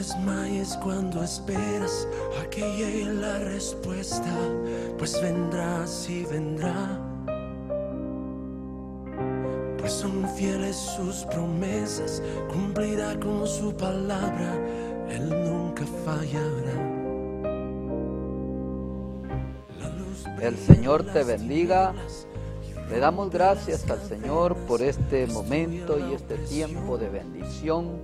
desmayes cuando esperas a que llegue la respuesta, pues vendrá, sí vendrá. Pues son fieles sus promesas, cumplirá con su palabra, Él nunca fallará. El Señor te bendiga. Le damos gracias al Señor por este momento y este tiempo de bendición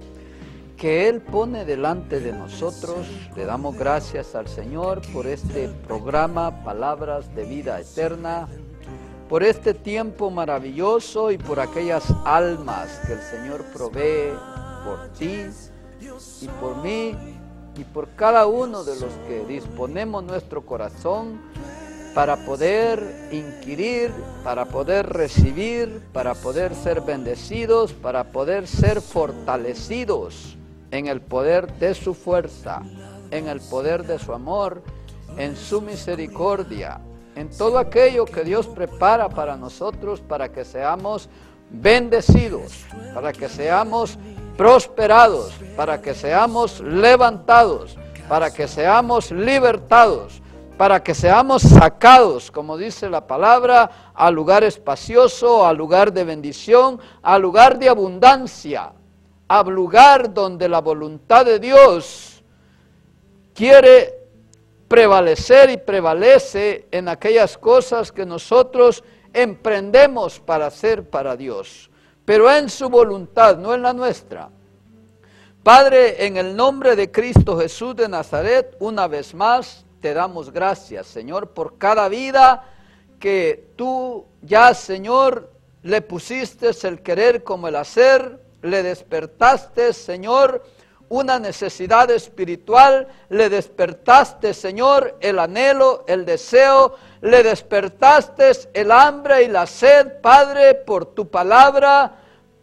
que Él pone delante de nosotros. Le damos gracias al Señor por este programa Palabras de Vida Eterna, por este tiempo maravilloso y por aquellas almas que el Señor provee por ti y por mí y por cada uno de los que disponemos nuestro corazón para poder inquirir, para poder recibir, para poder ser bendecidos, para poder ser fortalecidos en el poder de su fuerza, en el poder de su amor, en su misericordia, en todo aquello que Dios prepara para nosotros, para que seamos bendecidos, para que seamos prosperados, para que seamos levantados, para que seamos libertados, para que seamos sacados, como dice la palabra, al lugar espacioso, al lugar de bendición, al lugar de abundancia, al lugar donde la voluntad de Dios quiere prevalecer y prevalece en aquellas cosas que nosotros emprendemos para hacer para Dios, pero en su voluntad, no en la nuestra. Padre, en el nombre de Cristo Jesús de Nazaret, una vez más, te damos gracias, Señor, por cada vida que tú ya, Señor, le pusiste el querer como el hacer, le despertaste, Señor, una necesidad espiritual, le despertaste, Señor, el anhelo, el deseo, le despertaste el hambre y la sed, Padre, por tu palabra,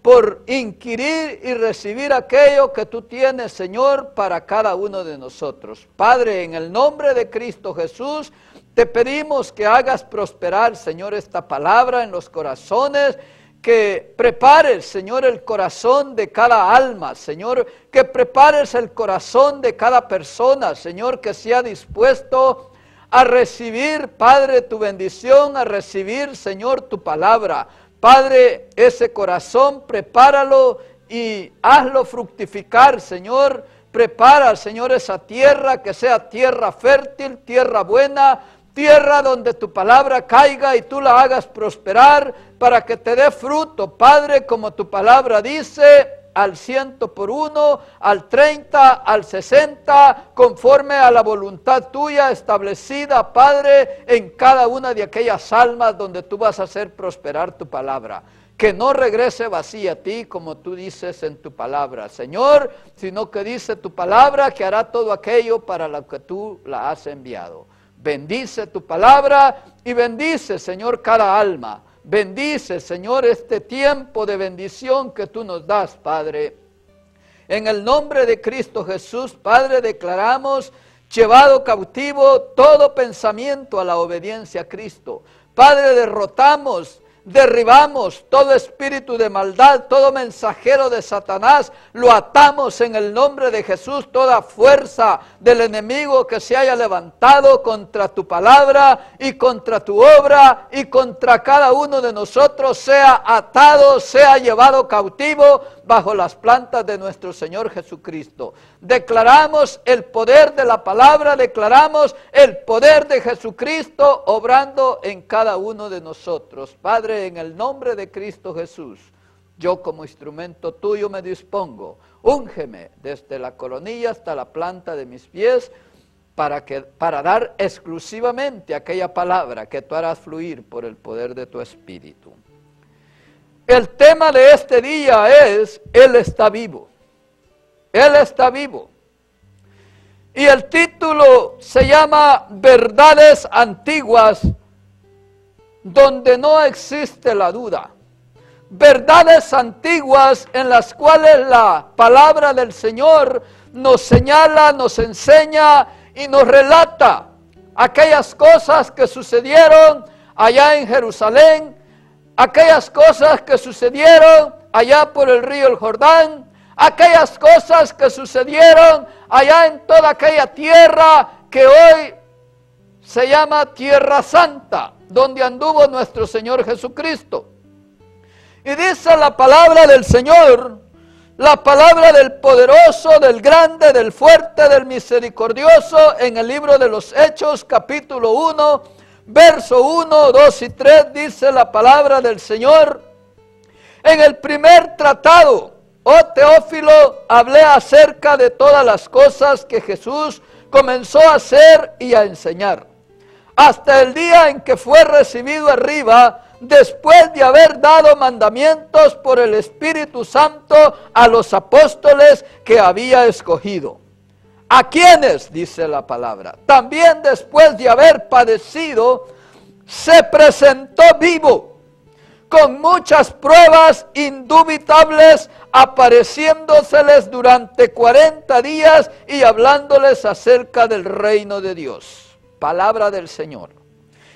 por inquirir y recibir aquello que tú tienes, Señor, para cada uno de nosotros. Padre, en el nombre de Cristo Jesús, te pedimos que hagas prosperar, Señor, esta palabra en los corazones, que prepares, Señor, el corazón de cada alma, Señor, que prepares el corazón de cada persona, Señor, que sea dispuesto a recibir, Padre, tu bendición, a recibir, Señor, tu palabra. Padre, ese corazón, prepáralo y hazlo fructificar, Señor. Prepara, Señor, esa tierra, que sea tierra fértil, tierra buena, tierra donde tu palabra caiga y tú la hagas prosperar para que te dé fruto, Padre, como tu palabra dice, al 100 por 1, al 30, al 60, conforme a la voluntad tuya establecida, Padre, en cada una de aquellas almas donde tú vas a hacer prosperar tu palabra. Que no regrese vacía a ti, como tú dices en tu palabra, Señor, sino que dice tu palabra que hará todo aquello para lo que tú la has enviado. Bendice tu palabra y bendice, Señor, cada alma. Bendice, Señor, este tiempo de bendición que tú nos das, Padre. En el nombre de Cristo Jesús, Padre, declaramos llevado cautivo todo pensamiento a la obediencia a Cristo. Padre, derribamos todo espíritu de maldad, todo mensajero de Satanás, lo atamos en el nombre de Jesús, toda fuerza del enemigo que se haya levantado contra tu palabra y contra tu obra y contra cada uno de nosotros, sea atado, sea llevado cautivo bajo las plantas de nuestro Señor Jesucristo. Declaramos el poder de la palabra, declaramos el poder de Jesucristo obrando en cada uno de nosotros. Padre, en el nombre de Cristo Jesús, yo como instrumento tuyo me dispongo. Úngeme desde la coronilla hasta la planta de mis pies para dar exclusivamente aquella palabra que tú harás fluir por el poder de tu Espíritu. El tema de este día es, Él está vivo. Él está vivo. Y el título se llama Verdades Antiguas donde no existe la duda. Verdades antiguas en las cuales la palabra del Señor nos señala, nos enseña y nos relata aquellas cosas que sucedieron allá en Jerusalén, aquellas cosas que sucedieron allá por el río el Jordán, aquellas cosas que sucedieron allá en toda aquella tierra que hoy se llama Tierra Santa, donde anduvo nuestro Señor Jesucristo. Y dice la palabra del Señor, la palabra del poderoso, del grande, del fuerte, del misericordioso, en el libro de los Hechos, capítulo 1, verso 1, 2 y 3, dice la palabra del Señor: en el primer tratado, oh Teófilo, hablé acerca de todas las cosas que Jesús comenzó a hacer y a enseñar, hasta el día en que fue recibido arriba, después de haber dado mandamientos por el Espíritu Santo a los apóstoles que había escogido. ¿A quiénes? Dice la palabra. También después de haber padecido, se presentó vivo, con muchas pruebas indubitables, apareciéndoseles durante 40 días y hablándoles acerca del reino de Dios. Palabra del Señor.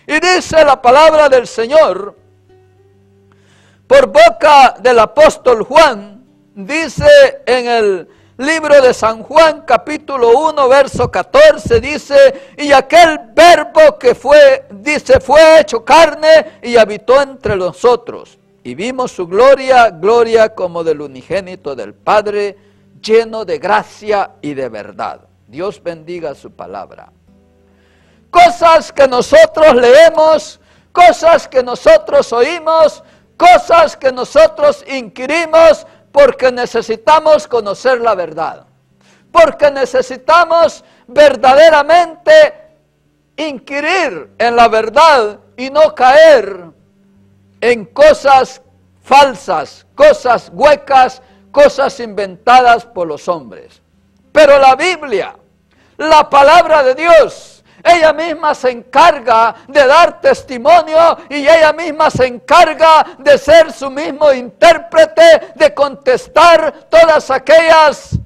Y dice la palabra del Señor, por boca del apóstol Juan, dice en el libro de San Juan, capítulo 1, verso 14, dice: y aquel verbo que fue, dice, fue hecho carne y habitó entre nosotros. Y vimos su gloria, gloria como del unigénito del Padre, lleno de gracia y de verdad. Dios bendiga su palabra. Cosas que nosotros leemos, cosas que nosotros oímos, cosas que nosotros inquirimos, porque necesitamos conocer la verdad, porque necesitamos verdaderamente inquirir en la verdad y no caer en cosas falsas, cosas huecas, cosas inventadas por los hombres. Pero la Biblia, la palabra de Dios, ella misma se encarga de dar testimonio y ella misma se encarga de ser su mismo intérprete, de contestar todas aquellas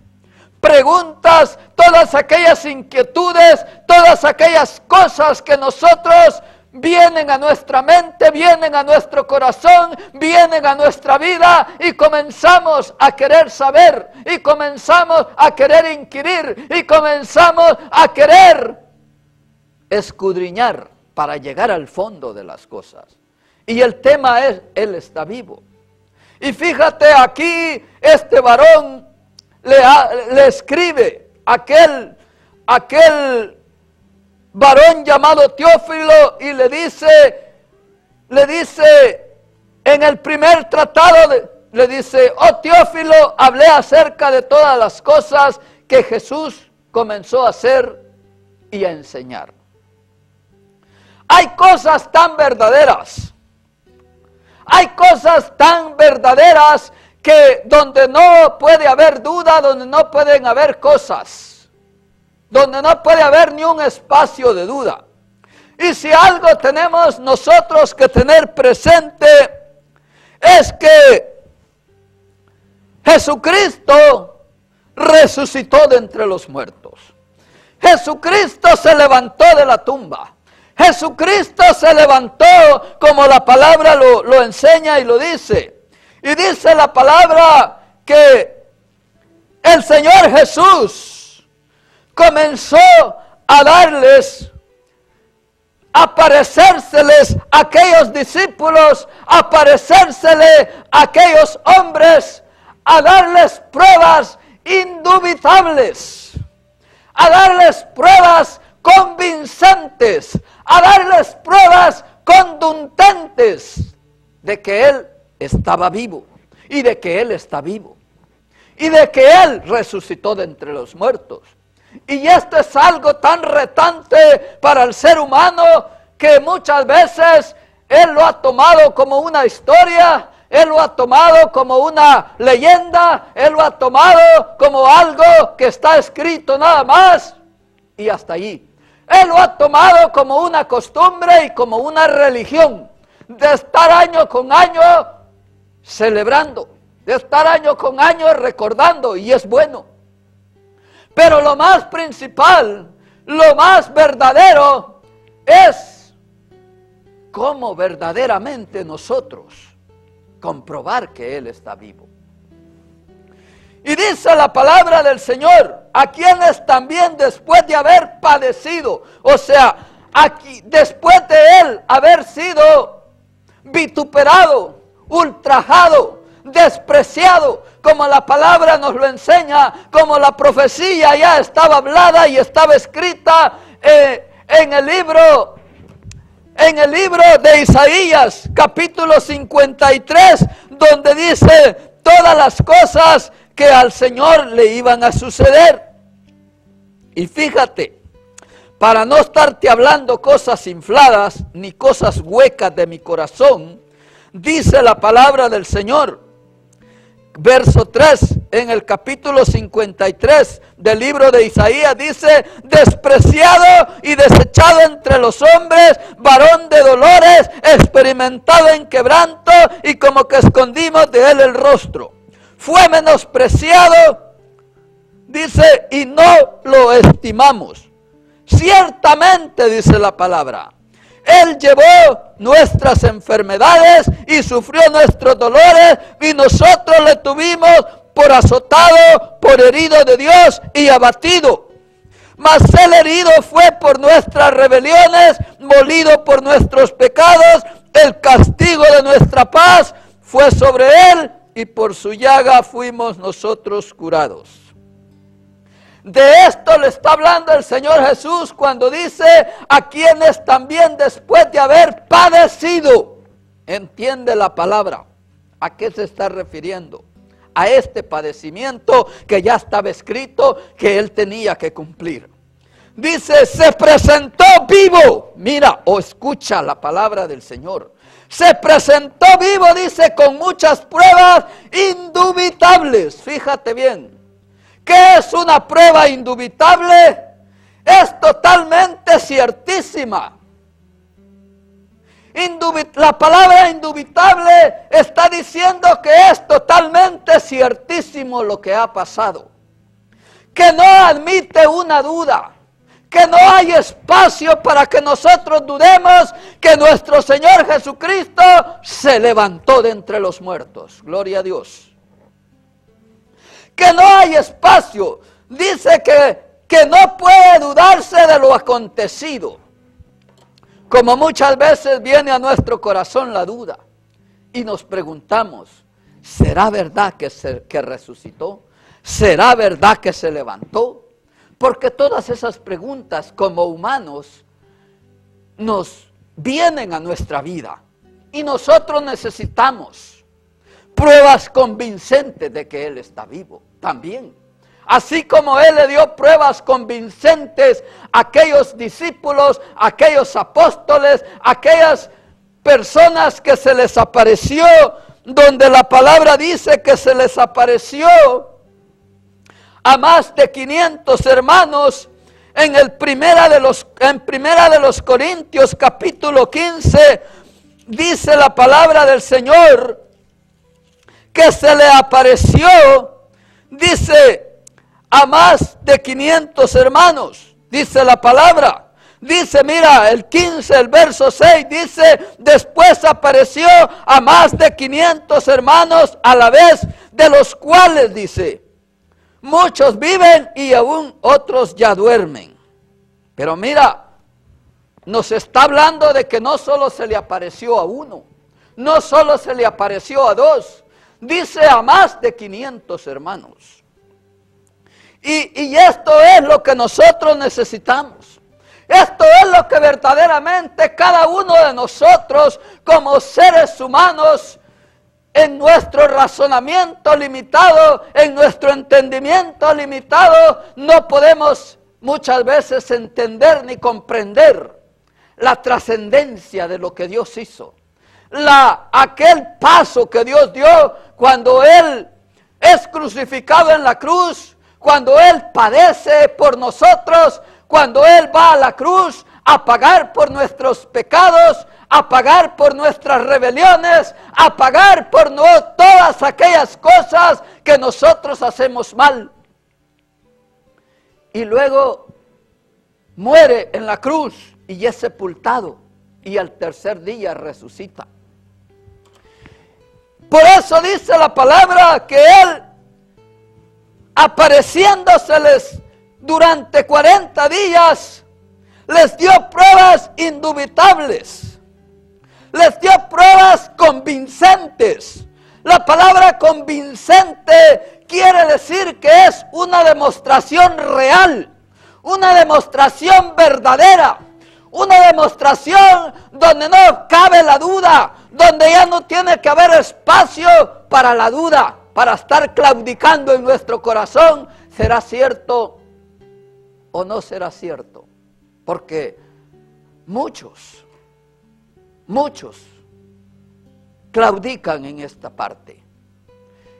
preguntas, todas aquellas inquietudes, todas aquellas cosas que nosotros vienen a nuestra mente, vienen a nuestro corazón, vienen a nuestra vida y comenzamos a querer saber y comenzamos a querer inquirir y comenzamos a querer escudriñar para llegar al fondo de las cosas. Y el tema es, Él está vivo. Y fíjate aquí, este varón le escribe, aquel varón llamado Teófilo, y le dice en el primer tratado, le dice: oh Teófilo, hablé acerca de todas las cosas que Jesús comenzó a hacer y a enseñar. Hay cosas tan verdaderas, hay cosas tan verdaderas que donde no puede haber duda, donde no pueden haber cosas, donde no puede haber ni un espacio de duda. Y si algo tenemos nosotros que tener presente es que Jesucristo resucitó de entre los muertos. Jesucristo se levantó de la tumba. Jesucristo se levantó como la palabra lo enseña y lo dice. Y dice la palabra que el Señor Jesús comenzó a darles, a aparecérseles a aquellos discípulos, a aparecérsele a aquellos hombres, a darles pruebas indubitables, a darles pruebas convincentes, a darles pruebas contundentes de que Él estaba vivo y de que Él está vivo y de que Él resucitó de entre los muertos. Y esto es algo tan retante para el ser humano que muchas veces Él lo ha tomado como una historia, Él lo ha tomado como una leyenda, Él lo ha tomado como algo que está escrito nada más y hasta allí. Él lo ha tomado como una costumbre y como una religión de estar año con año celebrando, de estar año con año recordando, y es bueno. Pero lo más principal, lo más verdadero es cómo verdaderamente nosotros comprobar que Él está vivo. Y dice la palabra del Señor, a quienes también después de haber padecido, o sea, aquí, después de él haber sido vituperado, ultrajado, despreciado, como la palabra nos lo enseña, como la profecía ya estaba hablada y estaba escrita en el libro de Isaías, capítulo 53, donde dice todas las cosas que al Señor le iban a suceder. Y fíjate, para no estarte hablando cosas infladas ni cosas huecas de mi corazón, dice la palabra del Señor, verso 3, en el capítulo 53 del libro de Isaías, dice: despreciado y desechado entre los hombres, varón de dolores, experimentado en quebranto, y como que escondimos de él el rostro. Fue menospreciado, dice, y no lo estimamos. Ciertamente, dice la palabra, él llevó nuestras enfermedades y sufrió nuestros dolores, y nosotros le tuvimos por azotado, por herido de Dios y abatido. Mas el herido fue por nuestras rebeliones, molido por nuestros pecados. El castigo de nuestra paz fue sobre él, y por su llaga fuimos nosotros curados. De esto le está hablando el Señor Jesús cuando dice: a quienes también después de haber padecido. Entiende la palabra. ¿A qué se está refiriendo? A este padecimiento que ya estaba escrito que él tenía que cumplir. Dice: se presentó vivo. Mira, o escucha la palabra del Señor. Se presentó vivo, dice, con muchas pruebas indubitables. Fíjate bien. ¿Qué es una prueba indubitable? Es totalmente ciertísima. La palabra indubitable está diciendo que es totalmente ciertísimo lo que ha pasado. Que no admite una duda. Que no hay espacio para que nosotros dudemos que nuestro Señor Jesucristo se levantó de entre los muertos. Gloria a Dios. Que no hay espacio. Dice que no puede dudarse de lo acontecido. Como muchas veces viene a nuestro corazón la duda y nos preguntamos: ¿será verdad que resucitó? ¿Será verdad que se levantó? Porque todas esas preguntas como humanos nos vienen a nuestra vida y nosotros necesitamos pruebas convincentes de que Él está vivo también. Así como Él le dio pruebas convincentes a aquellos discípulos, a aquellos apóstoles, a aquellas personas que se les apareció, donde la palabra dice que se les apareció a más de 500 hermanos. En Primera de los Corintios capítulo 15 dice la palabra del Señor que se le apareció, dice, a más de 500 hermanos, dice la palabra. Dice, mira, el 15, el verso 6, dice: después apareció a más de 500 hermanos a la vez, de los cuales, dice, muchos viven y aún otros ya duermen. Pero mira, nos está hablando de que no solo se le apareció a uno, no solo se le apareció a dos, dice a más de 500 hermanos. Y esto es lo que nosotros necesitamos. Esto es lo que verdaderamente cada uno de nosotros como seres humanos, en nuestro razonamiento limitado, en nuestro entendimiento limitado, no podemos muchas veces entender ni comprender la trascendencia de lo que Dios hizo. Aquel paso que Dios dio cuando Él es crucificado en la cruz, cuando Él padece por nosotros, cuando Él va a la cruz a pagar por nuestros pecados, a pagar por nuestras rebeliones, a pagar por todas aquellas cosas que nosotros hacemos mal. Y luego muere en la cruz y es sepultado, y al tercer día resucita. Por eso dice la palabra que Él apareciéndoseles durante 40 días, les dio pruebas indubitables, les dio pruebas convincentes. La palabra convincente quiere decir que es una demostración real, una demostración verdadera, una demostración donde no cabe la duda, donde ya no tiene que haber espacio para la duda, para estar claudicando en nuestro corazón. ¿Será cierto o no será cierto? Porque muchos claudican en esta parte.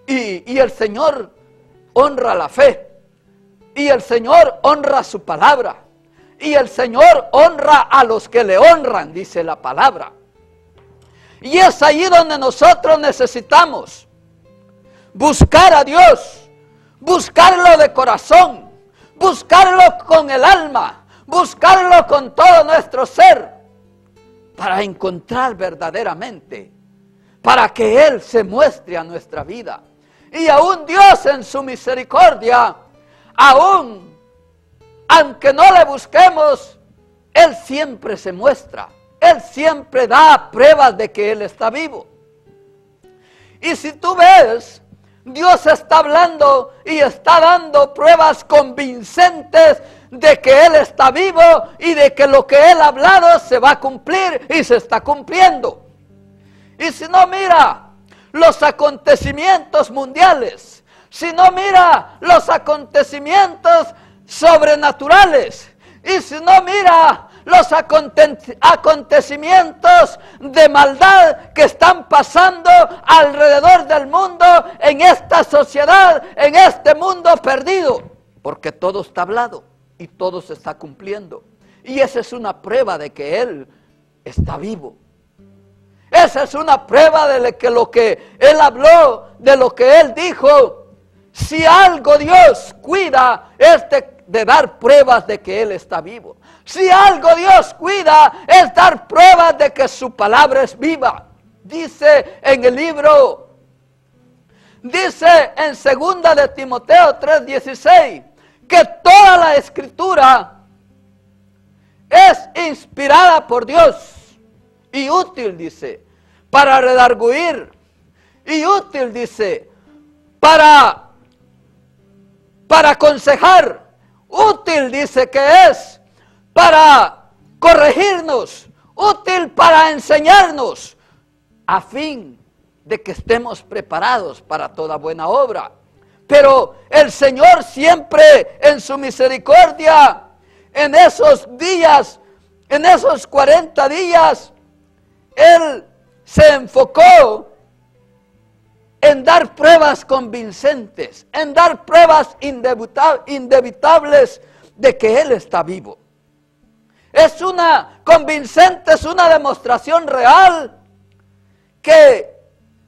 Y el Señor honra la fe. Y el Señor honra su palabra. Y el Señor honra a los que le honran, dice la palabra. Y es ahí donde nosotros necesitamos buscar a Dios, buscarlo de corazón, buscarlo con el alma, buscarlo con todo nuestro ser, para encontrar verdaderamente, para que Él se muestre a nuestra vida. Y aún Dios en su misericordia, aún aunque no le busquemos, Él siempre se muestra. Él siempre da pruebas de que Él está vivo. Y si tú ves, Dios está hablando y está dando pruebas convincentes de que Él está vivo y de que lo que Él ha hablado se va a cumplir y se está cumpliendo. Y si no mira los acontecimientos mundiales, si no mira los acontecimientos sobrenaturales, y si no mira los acontecimientos de maldad que están pasando alrededor del mundo, en esta sociedad, en este mundo perdido, porque todo está hablado y todo se está cumpliendo, y esa es una prueba de que Él está vivo. Esa es una prueba de que lo que Él habló, de lo que Él dijo, si algo Dios cuida es de dar pruebas de que Él está vivo. Si algo Dios cuida es dar pruebas de que su palabra es viva. Dice en el libro, dice en 2 de Timoteo 3:16, que toda la escritura es inspirada por Dios y útil, dice, para redarguir, y útil, dice, para aconsejar, útil, dice que es para corregirnos, útil para enseñarnos, a fin de que estemos preparados para toda buena obra. Pero el Señor siempre en su misericordia, en esos días, en esos 40 días, Él se enfocó en dar pruebas convincentes, en dar pruebas indubitables de que Él está vivo. Es una convincente, es una demostración real que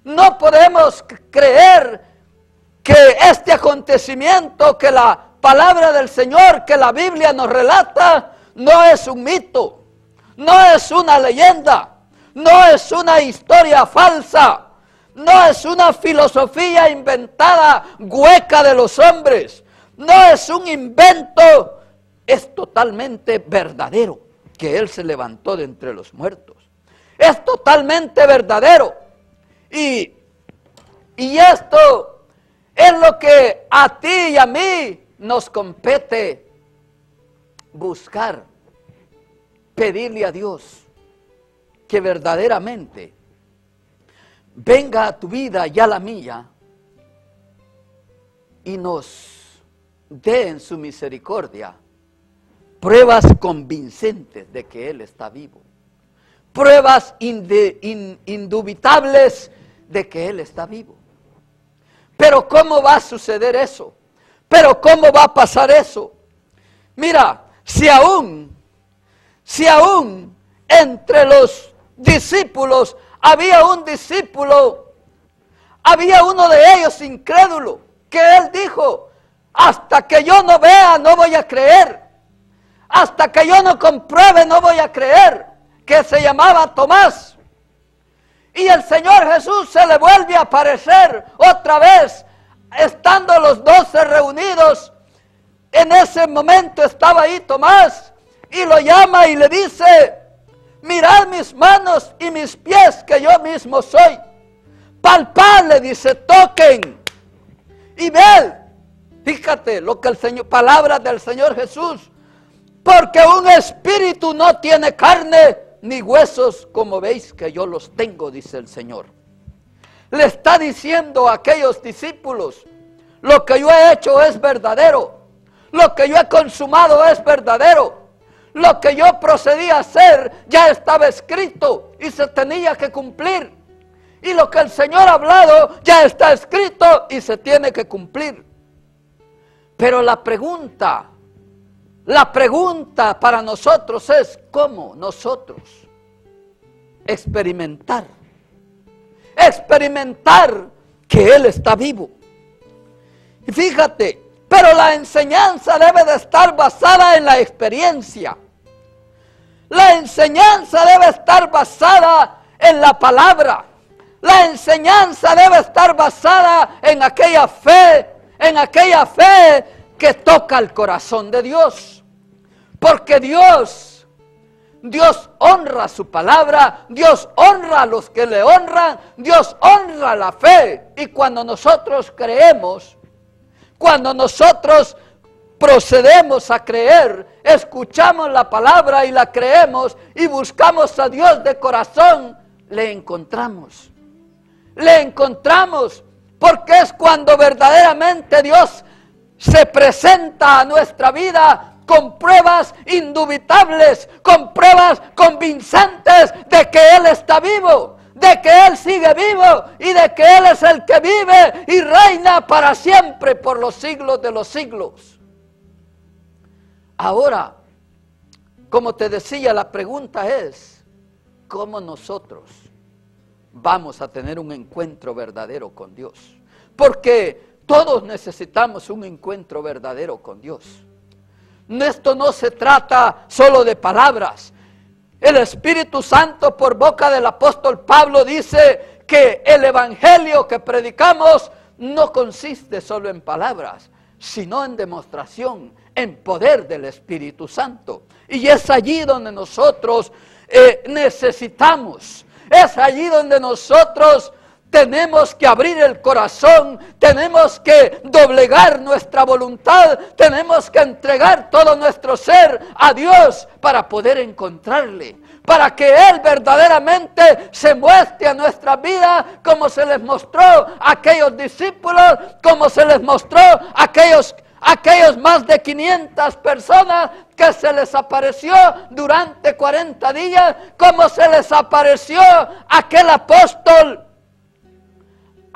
no podemos creer que este acontecimiento, que la palabra del Señor, que la Biblia nos relata, no es un mito, no es una leyenda, no es una historia falsa, no es una filosofía inventada, hueca de los hombres, no es un invento, es totalmente verdadero, que Él se levantó de entre los muertos. Es totalmente verdadero. Y esto es lo que a ti y a mí nos compete buscar, pedirle a Dios que verdaderamente venga a tu vida y a la mía y nos dé en su misericordia pruebas convincentes de que Él está vivo, pruebas indubitables de que Él está vivo. Pero ¿cómo va a suceder eso? ¿Pero cómo va a pasar eso? Mira, si aún entre los discípulos había un discípulo, había uno de ellos incrédulo, que él dijo, hasta que yo no vea no voy a creer, hasta que yo no compruebe no voy a creer, que se llamaba Tomás. Y el Señor Jesús se le vuelve a aparecer otra vez estando los 12 reunidos, en ese momento estaba ahí Tomás y lo llama y le dice: mirad mis manos y mis pies, que yo mismo soy. Palpad, le dice, toquen y ved. Fíjate lo que el Señor, palabras del Señor Jesús. Porque un espíritu no tiene carne ni huesos, como veis que yo los tengo, dice el Señor. Le está diciendo a aquellos discípulos: lo que yo he hecho es verdadero, lo que yo he consumado es verdadero, lo que yo procedí a hacer ya estaba escrito y se tenía que cumplir, y lo que el Señor ha hablado ya está escrito y se tiene que cumplir. Pero la pregunta para nosotros es: ¿cómo nosotros experimentar que Él está vivo? Y fíjate, pero la enseñanza debe de estar basada en la experiencia. La enseñanza debe estar basada en la palabra. La enseñanza debe estar basada en aquella fe que toca el corazón de Dios. Porque Dios honra su palabra, Dios honra a los que le honran, Dios honra la fe. Y cuando nosotros creemos, cuando nosotros procedemos a creer, escuchamos la palabra y la creemos y buscamos a Dios de corazón, le encontramos. Le encontramos, porque es cuando verdaderamente Dios se presenta a nuestra vida con pruebas indubitables, con pruebas convincentes de que Él está vivo, de que Él sigue vivo y de que Él es el que vive y reina para siempre por los siglos de los siglos. Ahora, como te decía, la pregunta es: ¿cómo nosotros vamos a tener un encuentro verdadero con Dios? Porque todos necesitamos un encuentro verdadero con Dios. Esto no se trata solo de palabras. El Espíritu Santo, por boca del apóstol Pablo, dice que el evangelio que predicamos no consiste solo en palabras, sino en demostración, en poder del Espíritu Santo. Y es allí donde nosotros necesitamos, es allí donde nosotros tenemos que abrir el corazón, tenemos que doblegar nuestra voluntad, tenemos que entregar todo nuestro ser a Dios para poder encontrarle, para que Él verdaderamente se muestre a nuestra vida, como se les mostró a aquellos discípulos, como se les mostró a aquellos más de 500 personas que se les apareció durante 40 días, como se les apareció aquel apóstol,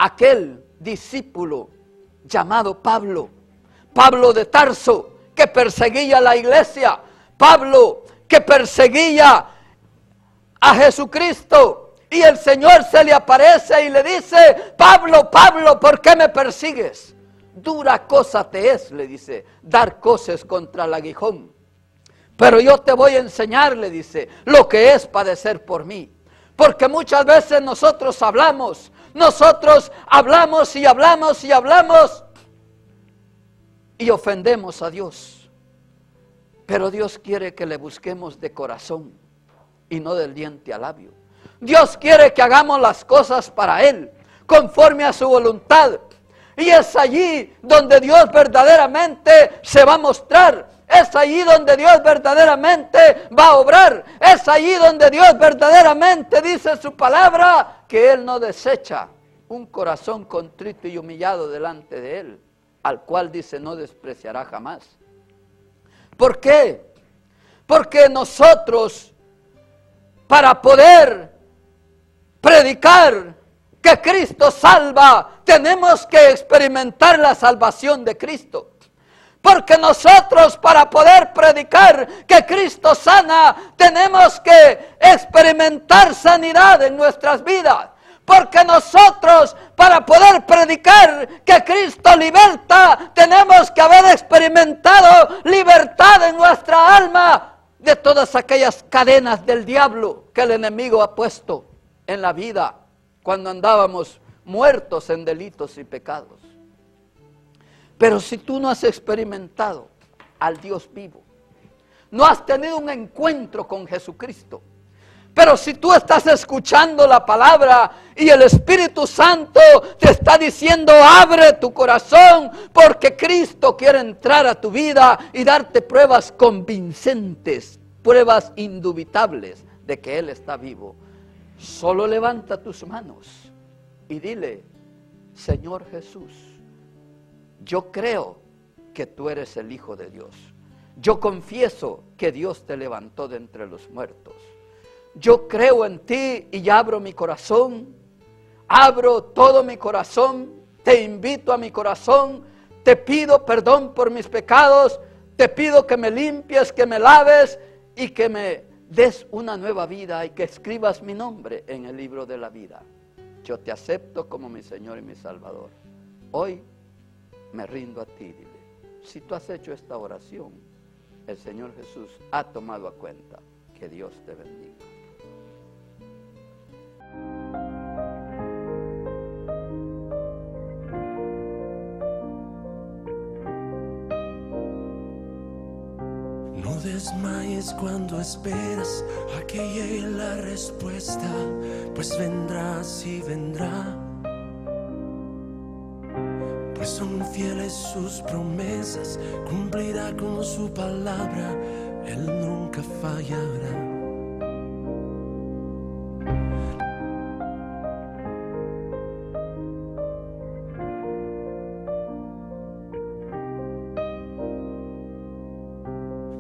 aquel discípulo llamado Pablo de Tarso, que perseguía a la iglesia, Pablo que perseguía a Jesucristo, y el Señor se le aparece y le dice: Pablo, Pablo, ¿por qué me persigues? Dura cosa te es, le dice, dar coces contra el aguijón, pero yo te voy a enseñar, le dice, lo que es padecer por mí. Porque muchas veces nosotros hablamos y ofendemos a Dios. Pero Dios quiere que le busquemos de corazón y no del diente al labio. Dios quiere que hagamos las cosas para Él, conforme a su voluntad. Y es allí donde Dios verdaderamente se va a mostrar. Es allí donde Dios verdaderamente va a obrar. Es allí donde Dios verdaderamente dice su palabra, que Él no desecha un corazón contrito y humillado delante de Él, al cual dice no despreciará jamás. ¿Por qué? Porque nosotros, para poder predicar que Cristo salva, tenemos que experimentar la salvación de Cristo. Porque nosotros, para poder predicar que Cristo sana, tenemos que experimentar sanidad en nuestras vidas. Porque nosotros, para poder predicar que Cristo liberta, tenemos que haber experimentado libertad en nuestra alma de todas aquellas cadenas del diablo que el enemigo ha puesto en la vida cuando andábamos muertos en delitos y pecados. Pero si tú no has experimentado al Dios vivo, no has tenido un encuentro con Jesucristo, pero si tú estás escuchando la palabra y el Espíritu Santo te está diciendo: abre tu corazón, porque Cristo quiere entrar a tu vida y darte pruebas convincentes, pruebas indubitables de que Él está vivo. Solo levanta tus manos y dile: Señor Jesús, yo creo que tú eres el Hijo de Dios. Yo confieso que Dios te levantó de entre los muertos. Yo creo en ti y abro mi corazón, abro todo mi corazón, te invito a mi corazón, te pido perdón por mis pecados, te pido que me limpies, que me laves y que me des una nueva vida y que escribas mi nombre en el libro de la vida. Yo te acepto como mi Señor y mi Salvador. Hoy me rindo a ti, dile. Si tú has hecho esta oración, el Señor Jesús ha tomado a cuenta. Que Dios te bendiga. No desmayes cuando esperas a que llegue la respuesta, pues vendrá, sí vendrá. Pues son fieles sus promesas, cumplirá con su palabra, Él nunca fallará.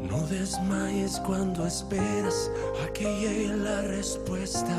No desmayes cuando esperas a que llegue la respuesta.